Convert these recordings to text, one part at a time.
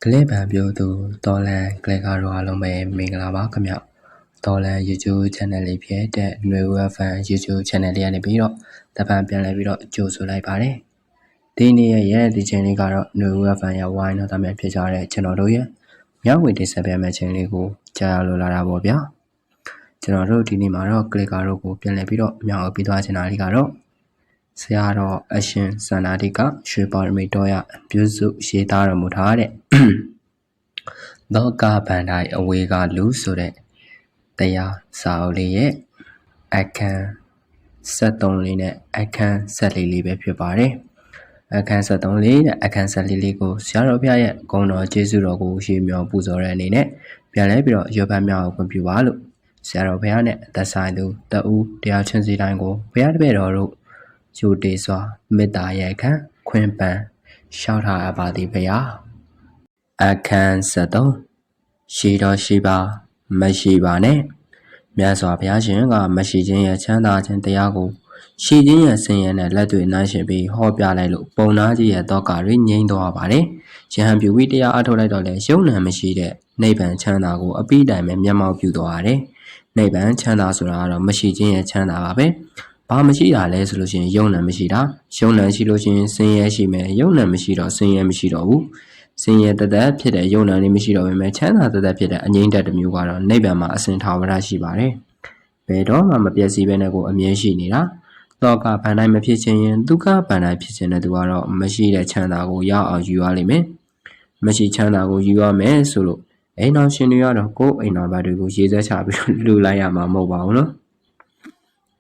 ကလေးပံပြိုသူတော်လန်ကလေးကားတို့အားလုံးပဲမင်္ဂလာပါခင်ဗျတော်လန် YouTube channel လေးဖြစ်တဲ့ຫນွေဦး FM YouTube channel လေးကနေပြီးတော့တပံပြန်လဲပြီးတော့ကြိုဆိုလိုက်ပါတယ်ဒီနေ့ရဲ့ဒီချိန်လေးကတော့ຫນွေဦး FM ရဲ့ဝိုင်းတော့တမ်းဖြစ်ကြတဲ့ကျွန်တော်တို့ရဲ့မျှဝေတင်ဆက်ပေးမယ့်ချိန်လေးကိုကြားရလို့လာတာပေါ့ဗျာကျွန်တော်တို့ဒီနေ့မှာတော့ကလေးကားတို့ကိုပြန်လဲပြီးတော့မျှဝေပြီးသွားချင်တာလေးကတော့ဆရာတော်အရှင်စန္ဒာတိကရွှေပါရမီတော်ရပြုစုရေးသားတော်မူထားတဲ့လောကဗန္ဒိုင်အဝေကလူဆိုတဲ့တရားစာအုပ်လေးရဲ့အခန်း73လေးနဲ့အခန်း74လေးပဲဖြစ်ပါတယ်အခန်း73လေးနဲ့အခန်း74လေးကိုဆရာတော်ဘုရားရဲ့ဂုဏ်တော်ကျေးဇူးတော်ကိုရှေးမြော်ပူဇော်တဲ့အနေနဲ့ပြန်လဲပြီးတော့ရွတ်ဖတ်မြောက်ခွင့်ပြုပါလို့ဆရာတော်ဘုရားနဲ့သက်ဆိုင်သူတဦးတရားချင်းစီတိုင်းကိုဘုရားတပည့်တော်တို့ယူတေစွာမေတ္တာရဲ့အခန်းခွင်ပန်ရှောက်ထားအပ်ပါသည်ဘုရားအခန်း73ရှိတော်ရှိပါမရှိပါနဲ့မြတ်စွာဘုရားရှင်ကမရှိခြင်းရဲ့ချမ်းသာခြင်းတရားကိုရှိခြင်းရဲ့ဆင်းရဲနဲ့လက်တွေ့နှိုင်းယှဉ်ပြီးဟောပြလိုက်လို့ပုံနာကြီးရဲ့တောကတွေငြိမ်းသွားပါတယ်။ယဟန်ပြုပြီးတရားအထုတ်လိုက်တော့လေရုံဏမရှိတဲ့နိဗ္ဗာန်ချမ်းသာကိုအပိတိုင်ပဲမျက်မှောက်ပြုသွားရတယ်။နိဗ္ဗာန်ချမ်းသာဆိုတာကတော့မရှိခြင်းရဲ့ချမ်းသာပါပဲ။ဘာမရှိတာလဲဆိုလို့ရှိရင်ရုံဏမရှိတာရုံဏရှိလို့ရှိရင်ဆင်းရဲရှိမယ်ရုံဏမရှိတော့ဆင်းရဲမရှိတော့ဘူး။ဆင်းရဲတသက်ဖြစ်တဲ့ယုံနာလေးမရှိတော့ပေမဲ့ချမ်းသာတသက်ဖြစ်တဲ့အငြိမ့်တက်တစ်မျိုးကတော့နိဗ္ဗာန်မှာအစဉ်ထာဝရရှိပါတယ်။ဘယ်တော့မှမပျက်စီးဘဲနဲ့ကိုအမြဲရှိနေတာ။သောကဗန္ဒိုင်မဖြစ်ခြင်းရင်ဒုက္ခဗန္ဒိုင်ဖြစ်ခြင်းနဲ့သူကတော့မရှိတဲ့ချမ်းသာကိုရအောင်ယူရလိမ့်မယ်။မရှိချမ်းသာကိုယူရမယ်ဆိုလို့အိမ်တော်ရှင်တွေကတော့ကိုယ်အိမ်တော်ဘာတွေကိုရေးစက်ချပြီးလူလိုက်ရမှာမဟုတ်ပါဘူးနော်။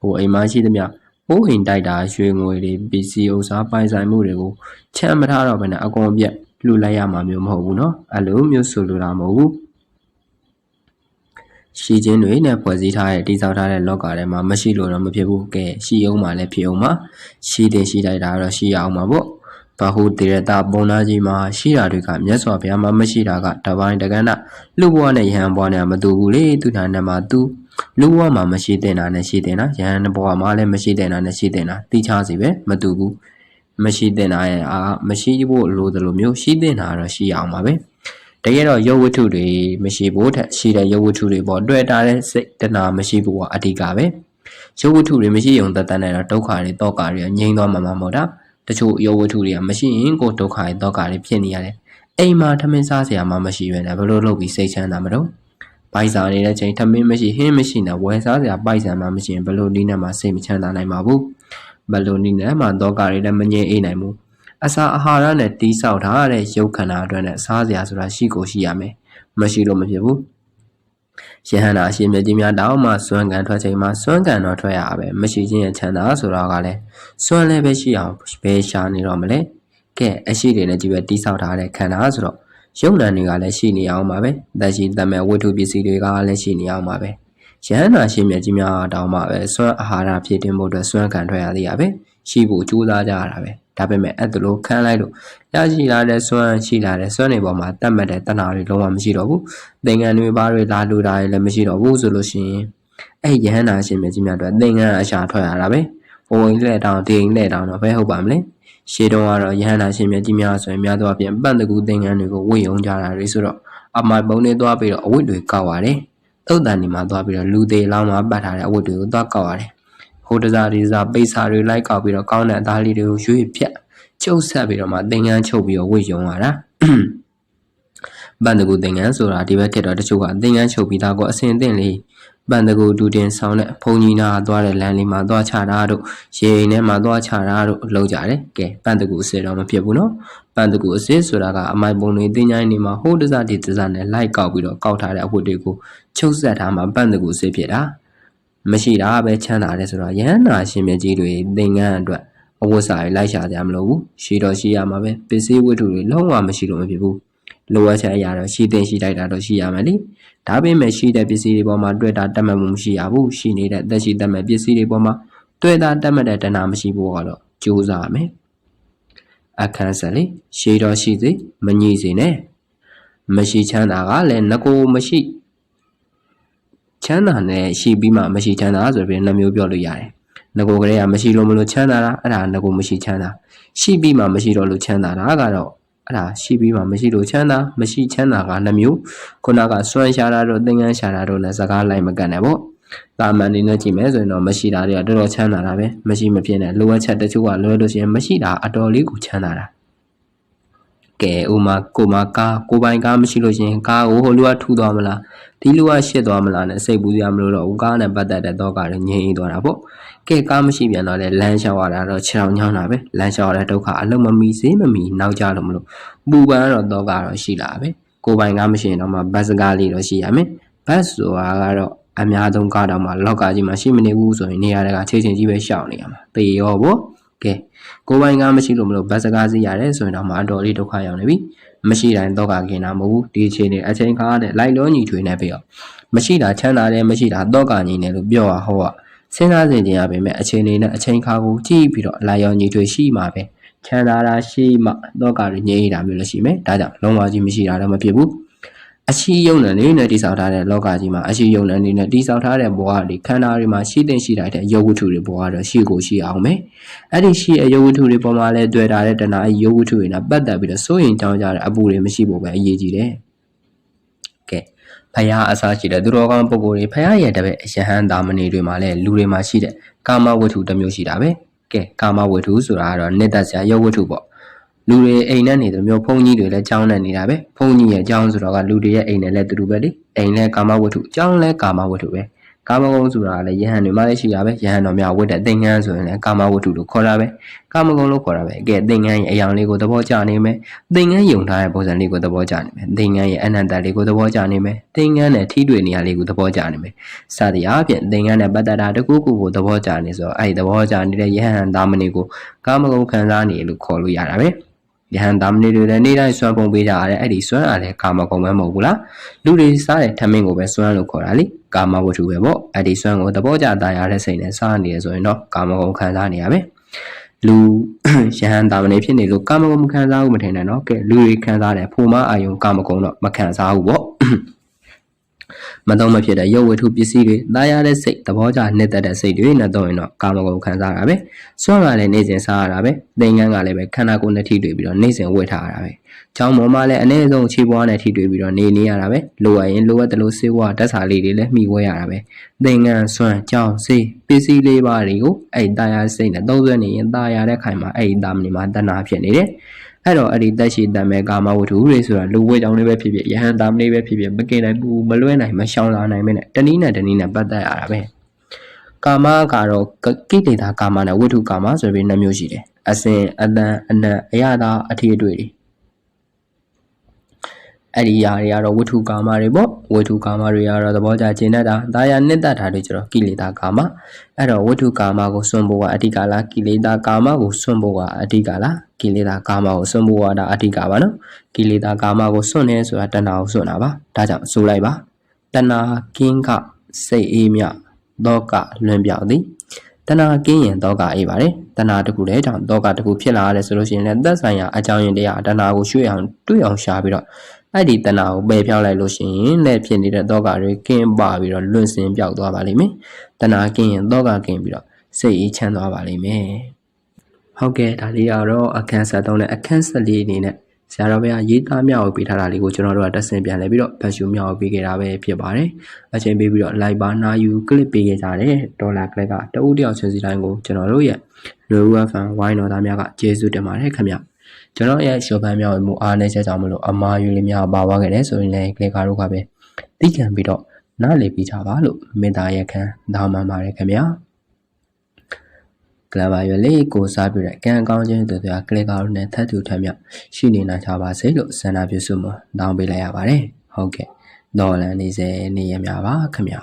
ကိုယ်အိမ်မှာရှိသမျှအိုးအိမ်တိုက်တာရွှေငွေတွေပစ္စည်းဥစ္စာပိုင်ဆိုင်မှုတွေကိုချမ်းမထားတော့ဘဲနဲ့အကုန်ပြက်လူလိုက်ရမှာမျိုးမဟုတ်ဘူးเนาะအဲ့လိုမျိုးဆိုလိုတာမဟုတ်ဘူးရှိခြင်းတွေနဲ့ဖွဲ့စည်းထားတဲ့တည်ဆောက်ထားတဲ့လောကထဲမှာမရှိလို့တော့မဖြစ်ဘူးကဲရှိအောင်မှလည်းဖြစ်အောင်မှရှိတယ်ရှိလိုက်တာတော့ရှိရအောင်မှာပေါ့ဘာဟုတေရတာပုံနာကြီးမှာရှိတာတွေကမြတ်စွာဘုရားမှာမရှိတာကတပိုင်းတကဏလူဘဝနဲ့ယဟန်ဘဝနဲ့မတူဘူးလေသူနာနဲ့မှာသူလူဘဝမှာမရှိတဲ့နာနဲ့ရှိတဲ့နာယဟန်ဘဝမှာလည်းမရှိတဲ့နာနဲ့ရှိတဲ့နာတိချစီပဲမတူဘူးမရှိတဲ့နာရဲ့မရှိဖို့လိုတယ်လို့မျိုးရှိတဲ့နာတော့ရှိအောင်ပါပဲတကယ်တော့ရုပ်ဝတ္ထုတွေမရှိဖို့ထက်ရှိတဲ့ရုပ်ဝတ္ထုတွေပေါ်တွေ့တာတဲ့စိတ်တဏမရှိဖို့ကအဓိကပဲရုပ်ဝတ္ထုတွေမရှိုံသက်သက်နဲ့တော့ဒုက္ခတွေတောကတွေငြိမ်းသွားမှာမဟုတ်တာတချို့ရုပ်ဝတ္ထုတွေကမရှိရင်ကိုဒုက္ခတွေတောကတွေဖြစ်နေရတယ်အိမ်မှာထမင်းစားစရာမှမရှိဘဲနဲ့ဘယ်လိုလုပ်ပြီးစိတ်ချမ်းသာမလို့ပိုက်စားနေတဲ့ချိန်ထမင်းမရှိဟင်းမရှိနဲ့ဝယ်စားစရာပိုက်ဆံမှမရှိရင်ဘယ်လိုနည်းနဲ့မှစိတ်မချမ်းသာနိုင်ပါဘူးဘယ်လိုနည်းနဲ့မှတောကတွေလည်းမငြိမ်အေးနိုင်ဘူးအစာအာဟာရနဲ့တီးဆောက်ထားတဲ့ရုပ်ခန္ဓာအတွက်နဲ့စားစရာဆိုတာရှိကိုရှိရမယ်မရှိလို့မဖြစ်ဘူးယဟန္တာအရှင်မြတ်ကြီးများတောင်းမှစွမ်းကံထွက်ချိန်မှာစွမ်းကံတော့ထွက်ရပဲမရှိခြင်းရဲ့ချမ်းသာဆိုတာကလည်းစွမ်းလည်းပဲရှိအောင်ဘယ်ရှာနေတော့မလဲကဲအရှိတွေနဲ့ကြည့်ပဲတီးဆောက်ထားတဲ့ခန္ဓာဆိုတော့ရုပ်နာတွေကလည်းရှိနေအောင်ပါပဲသက်ရှိသက်မဲ့ဝတ္ထုပစ္စည်းတွေကလည်းရှိနေအောင်ပါပဲယဟန္တာရှင်မြတ်ကြီးများတောင်းမှပဲစွမ်းအာဟာရဖြည့်တင်ဖို့အတွက်စွမ်းကံထွက်ရသေးရပဲရှိဖို့ကြိုးစားကြရတာပဲဒါပေမဲ့အဲ့ဒါလိုခံလိုက်လို့ရရှိလာတဲ့စွမ်းရှိလာတဲ့စွမ်းတွေပေါ်မှာတတ်မှတ်တဲ့တဏှာတွေလုံးဝမရှိတော့ဘူးသင်္ကန်းတွေဘာတွေလာလူတာတွေလည်းမရှိတော့ဘူးဆိုလို့ရှိရင်အဲ့ယဟန္တာရှင်မြတ်ကြီးများတို့သင်္ကန်းအရှာထွက်ရတာပဲဟိုအိမ်လက်တောင်ဒီအိမ်လက်တောင်တော့ဘယ်ဟုတ်ပါမလဲရှေးတုန်းကတော့ယဟန္တာရှင်မြတ်ကြီးများဆိုရင်များသောအားဖြင့်ပန့်တကူသင်္ကန်းတွေကိုဝေယုံကြတာတွေဆိုတော့အမိုက်ပုံတွေသွားပြီးတော့အဝတ်တွေကောက်ရတယ်သုတ်တန်ဒီမှာသွားပြီးတော့လူသေးလောင်းမှာပတ်ထားတဲ့အဝတ်တွေကိုသွားကောက်ရတယ်ဟိုတစားဒီစားပိတ်စာတွေလိုက်ကောက်ပြီးတော့ကောင်းတဲ့အသားလေးတွေကိုရွေးဖြတ်ကျုပ်ဆက်ပြီးတော့မှသင်္ကန်းချုပ်ပြီးတော့ဝေယုံရတာပန်တကူသင်္ကန်းဆိုတာဒီဘက်ခေတ်တော့တချို့ကသင်္ကန်းချုပ်ပြီးသားကိုအစင်အသင့်လေးပန်တကူဒူတင်ဆောင်တဲ့ဘုံကြီးနာသွားတဲ့လမ်းလေးမှာသွားချတာတို့ရေအိမ်ထဲမှာသွားချတာတို့လုပ်ကြတယ်ကဲပန်တကူအစစ်တော့မဖြစ်ဘူးနော်ပန်တကူအစစ်ဆိုတာကအမိုက်ပုံတွေတင်ချိုင်းနေမှာဟိုတစားဒီတစားနဲ့လိုက်ကောက်ပြီးတော့ကောက်ထားတဲ့အဝတ်တွေကိုချုပ်ဆက်ထားမှပန်တကူအစစ်ဖြစ်တာမရှိတာပဲချမ်းသာတယ်ဆိုတော့ယဟန္တာရှင်မြတ်ကြီးတွေသင်္ကန်းအတွက်အဝတ်စာတွေလိုက်ရှာကြမလို့ဘူးရှိတော့ရှိရမှာပဲပစ္စည်းဝတ္ထုတွေလုံးဝမရှိလို့မဖြစ်ဘူးလိုအပ်ချက်အရာတော့ရှိတဲ့ရှိလိုက်တာတော့ရှိရမယ်လေဒါပေမဲ့ရှိတဲ့ပစ္စည်းတွေပေါ်မှာတွေ့တာတတ်မှတ်မှုမရှိရဘူးရှိနေတဲ့သက်ရှိတတ်မှတ်ပစ္စည်းတွေပေါ်မှာတွေ့တာတတ်မှတ်တဲ့တဏှာမရှိဘူးကတော့ကြိုးစားရမယ်အခန်းဆက်လေရှိတော့ရှိစေမငြိစေနဲ့မရှိချမ်းသာကလည်းငကိုမရှိချမ်းသာနဲ့ရှိပြီးမှမရှိချမ်းသာဆိုပြီးနှမျိုးပြောလို့ရတယ်ငကိုကလေးကမရှိလို့မလို့ချမ်းသာတာအဲ့ဒါငကိုမရှိချမ်းသာရှိပြီးမှမရှိတော့လို့ချမ်းသာတာကတော့ အဲ့ဒါရှိပြီးမှမရှိလို့ချမ်းသာမရှိချမ်းသာကနှမျိုးခုနကစွမ်းရှာတာတို့သင်္ကန်းရှာတာတို့နဲ့စကားလိုက်မကန့်နဲ့ပေါ့တာမန်နေနဲ့ကြည့်မယ်ဆိုရင်တော့မရှိတာတွေကတော်တော်ချမ်းသာတာပဲမရှိမဖြစ်နဲ့လိုအပ်ချက်တချို့ကလွယ်လို့ရှိရင်မရှိတာအတော်လေးကိုချမ်းသာတာကဲဥမာကိုမကားကိုပိုင်ကားမရှိလို့ရှိရင်ကားကိုဟိုလူကထူသွားမလားဒီလူကရှစ်သွားမလားနဲ့စိတ်ပူစရာမလိုတော့ဘူးကားနဲ့ပတ်သက်တဲ့တော့ကလည်းငြိမ်သွားတာပေါ့ကဲကားမရှိပြန်တော့လေလမ်းလျှောက်ရတာတော့ခြေထောင်ညောင်းတာပဲလမ်းလျှောက်ရတဲ့ဒုက္ခအလုံးမမီစေးမမီနောက်ကြလို့မလို့ပူပန်တော့ကတော့ရှိလာပဲကိုပိုင်ကားမရှိရင်တော့မှဘတ်စကားလေးတော့ရှိရမယ်ဘတ်ဆိုတာကတော့အများဆုံးကားတော့မှလောက်ကကြီးမှရှိမနေဘူးဆိုရင်နေရာတကာချင်းချင်းကြီးပဲရှောက်နေရမှာတေရောပေါ့ကဲကိုပိုင်ကားမရှိလို့မလို့ဘတ်စကားစီးရတယ်ဆိုရင်တော့မှအတော်လေးဒုက္ခရောက်နေပြီမရှိတိုင်းတော့ကกินတာမဟုတ်ဘူးဒီအခြေအနေအချိန်ခါနဲ့လိုက်လုံးညီထွေနေပြီရောမရှိတာချမ်းသာတယ်မရှိတာတော့ကညီနေလို့ပြောရဟောစဉ်းစားနေကြရပေမဲ့အခြေအနေနဲ့အချိန်ခါကိုကြည့်ပြီးတော့လာရောညီထွေရှိမှာပဲချမ်းသာတာရှိမှတော့ကငြိမ်းတာမျိုးလည်းရှိမယ်ဒါကြောင့်လုံးဝကြီးမရှိတာတော့မဖြစ်ဘူးအရှိယုံနဲ့နေနဲ့တိဆောက်ထားတဲ့လောကကြီးမှာအရှိယုံနဲ့နေနဲ့တိဆောက်ထားတဲ့ဘဝတွေခန္ဓာတွေမှာရှိတဲ့ရှိလိုက်တဲ့ရုပ်ဝတ္ထုတွေဘဝတော့ရှိကိုရှိအောင်မယ်အဲ့ဒီရှိအရုပ်ဝတ္ထုတွေပေါ်မှာလဲတွေ့တာတဲ့တဏှာရုပ်ဝတ္ထုတွေနဲ့ပတ်သက်ပြီးတော့စိုးရင်ကြောင်းကြတဲ့အပူတွေမရှိဖို့ပဲအရေးကြီးတယ်ကဲဖယားအစားရှိတဲ့သူတော်ကောင်းပုဂ္ဂိုလ်တွေဖယားရဲ့တပည့်အယဟန်တာမဏေတွေမှာလဲလူတွေမှာရှိတဲ့ကာမဝတ္ထုတစ်မျိုးရှိတာပဲကဲကာမဝတ္ထုဆိုတာကတော့နှစ်သက်စရာရုပ်ဝတ္ထုပေါ့လူတွေအိမ်နဲ့နေတယ်မျိုးဘုန်းကြီးတွေလည်းကြောင်းနဲ့နေတာပဲဘုန်းကြီးရဲ့ကြောင်းဆိုတော့ကလူတွေရဲ့အိမ်နဲ့လည်းတူတူပဲလေအိမ်လည်းကာမဝတ္ထုကြောင်းလည်းကာမဝတ္ထုပဲကာမဂုဏ်ဆိုတာလည်းယဟန်တွေမှလည်းရှိတာပဲယဟန်တော်များဝတ်တဲ့သင်္ကန်းဆိုရင်လည်းကာမဝတ္ထုလို့ခေါ်တာပဲကာမဂုဏ်လို့ခေါ်တာပဲကဲသင်္ကန်းရဲ့အယောင်လေးကိုသဘောကျနေမယ်သင်္ကန်းယုံထားတဲ့ပုံစံလေးကိုသဘောကျနေမယ်သင်္ကန်းရဲ့အနန္တလေးကိုသဘောကျနေမယ်သင်္ကန်းနဲ့ထိတွေ့နေရလေးကိုသဘောကျနေမယ်စသည်အားဖြင့်သင်္ကန်းနဲ့ပတ်သက်တာတကူကူကိုသဘောကျနေဆိုတော့အဲ့ဒီသဘောကျနေတဲ့ယဟန်သားမဏေကိုကာမဂုဏ်ခံစားနေလို့ခေါ်လို့ရတာပဲယဟန်သားမဏေတွေလည်းနေ့တိုင်းစွမ်းပုံပေးကြရတယ်အဲ့ဒီစွမ်းအားလည်းကာမဂုဏ်ပဲမဟုတ်ဘူးလားလူတွေစားတဲ့ထမင်းကိုပဲစွမ်းလို့ခေါ်တာလေကာမဝတ္ထုပဲပေါ့အဲ့ဒီစွမ်းကိုသဘောကျသားရတဲ့စိတ်နဲ့စားနေရဆိုရင်တော့ကာမဂုဏ်ခံစားနေရပဲလူယဟန်သားမဏေဖြစ်နေလို့ကာမဂုဏ်မခံစားဘူးမထင်နဲ့နော်ကဲလူတွေခံစားတယ်ဖိုမအာယုံကာမဂုဏ်တော့မခံစားဘူးပေါ့မတော့မဖြစ်တဲ့ရုပ်ဝတ္ထုပစ္စည်းတွေတာယာတဲ့စိတ်သဘောကျနှစ်သက်တဲ့စိတ်တွေနဲ့တော့ရင်တော့ကာမဂုဏ်ခံစားရတာပဲစွမ်းကလည်းနေစဉ်စားရတာပဲသင်္ကန်းကလည်းပဲခန္ဓာကိုယ်နဲ့ထိတွေ့ပြီးတော့နေစဉ်ဝတ်ထားရတာပဲကျောင်းပေါ်မှာလည်းအနည်းဆုံးခြေပွားနဲ့ထိတွေ့ပြီးတော့နေရတာပဲလိုအပ်ရင်လိုအပ်တယ်လို့စေဝါဓာတ်စာလေးတွေလည်းမှီဝဲရတာပဲသင်္ကန်းစွမ်းကျောင်းစေးပစ္စည်းလေးပါးတွေကိုအဲ့တာယာစိတ်နဲ့သုံးစွဲနေရင်တာယာတဲ့ခိုင်မှာအဲ့ဒီတာမဏေမှာတဏှာဖြစ်နေတယ်အဲ့တော့အဲ့ဒီတက်ရှိတမ်းမဲ့ကာမဝတ္ထုတွေဆိုတာလူဝဲကြောင့်လေးပဲဖြစ်ဖြစ်ယဟန်တာမဏေပဲဖြစ်ဖြစ်မကင်နိုင်ဘူးမလွဲနိုင်မရှောင်လာနိုင်မဲ့တနည်းနဲ့ပတ်သက်ရတာပဲကာမကတော့ကိလေသာကာမနဲ့ဝတ္ထုကာမဆိုပြီးနှစ်မျိုးရှိတယ်အစဉ်အတန်အနတ်အရသာအထီးအတွေ့တွေအဲ့ဒီຢာတွေကတော့ဝတ္ထုကာမတွေပေါ့ဝတ္ထုကာမတွေကတော့သဘောကျခြင်းနဲ့တာယာနှစ်သက်တာတွေကျတော့ကိလေသာကာမအဲ့တော့ဝတ္ထုကာမကိုစွန့်ဖို့ကအဓိကလားကိလေသာကာမကိုစွန့်ဖို့ကအဓိကလားကိလေသာကာမကိုစွန့်ဖို့ကဒါအဓိကပါနော်ကိလေသာကာမကိုစွန့်နေဆိုတာတဏှာကိုစွန့်တာပါဒါကြောင့်ဆိုလိုက်ပါတဏှာကင်းကစိတ်အေးမြသောကလွင်ပြောက်သည်တဏှာကင်းရင်သောကအေးပါတယ်တဏှာတစ်ခုတည်းကြောင့်သောကတစ်ခုဖြစ်လာရတယ်ဆိုလို့ရှိရင်လည်းသက်ဆိုင်ရာအကြောင်းရင်းတရားတဏှာကိုရွှေ့အောင်တွေးအောင်ရှာပြီးတော့အဲ့ဒီတဏှာကိုပယ်ဖြောင်းလိုက်လို့ရှိရင်လည်းဖြစ်နေတဲ့သောကတွေကင်းပါပြီးတော့လွင့်စင်ပြောက်သွားပါလိမ့်မယ်တဏှာကင်းရင်သောကကင်းပြီးတော့စိတ်အေးချမ်းသွားပါလိမ့်မယ်ဟုတ်ကဲ့ဒါလေးကတော့အခန်း73နဲ့အခန်း74အနေနဲ့ဆရာတော်ဘုရားရေးသားမြောက်ပေးထားတာလေးကိုကျွန်တော်တို့ကတက်ဆင်ပြန်လဲပြီးတော့ဖတ်ရှုမြောက်ပေးခဲ့တာပဲဖြစ်ပါတယ်အချိန်ပေးပြီးတော့ like ပါနာယူ click ပေးခဲ့ကြတယ်ဒေါ်လာ click ကတဦးတယောက်ချင်းစီတိုင်းကိုကျွန်တော်တို့ရဲ့ Review Fan ဝိုင်းတော်သားများကကျေးဇူးတင်ပါတယ်ခင်ဗျကျွန်တော်ရဲ့ရှော့ပန်းမြောက်မှုအားနည်းချက်ကြောင့်မလို့အမားယူလေးများပါသွားခဲ့တယ်ဆိုရင်လည်း click တို့ကပဲသိခံပြီးတော့နားလည်ပြီးကြပါလို့မေတ္တာရက်ခံတောင်းပန်ပါတယ်ခင်ဗျာကလပါရွယ်လေးကိုစားပြတဲ့ကံကောင်းခြင်းတို့တွေကကလစ်ကားတို့နဲ့ထပ်တူထပ်မြောက်ရှိနေနိုင်ကြပါစေလို့ဆန္ဒပြုစုမှုတောင်းပေးလိုက်ရပါတယ်ဟုတ်ကဲ့တော်လန်နေစေနေရမြပါခင်ဗျာ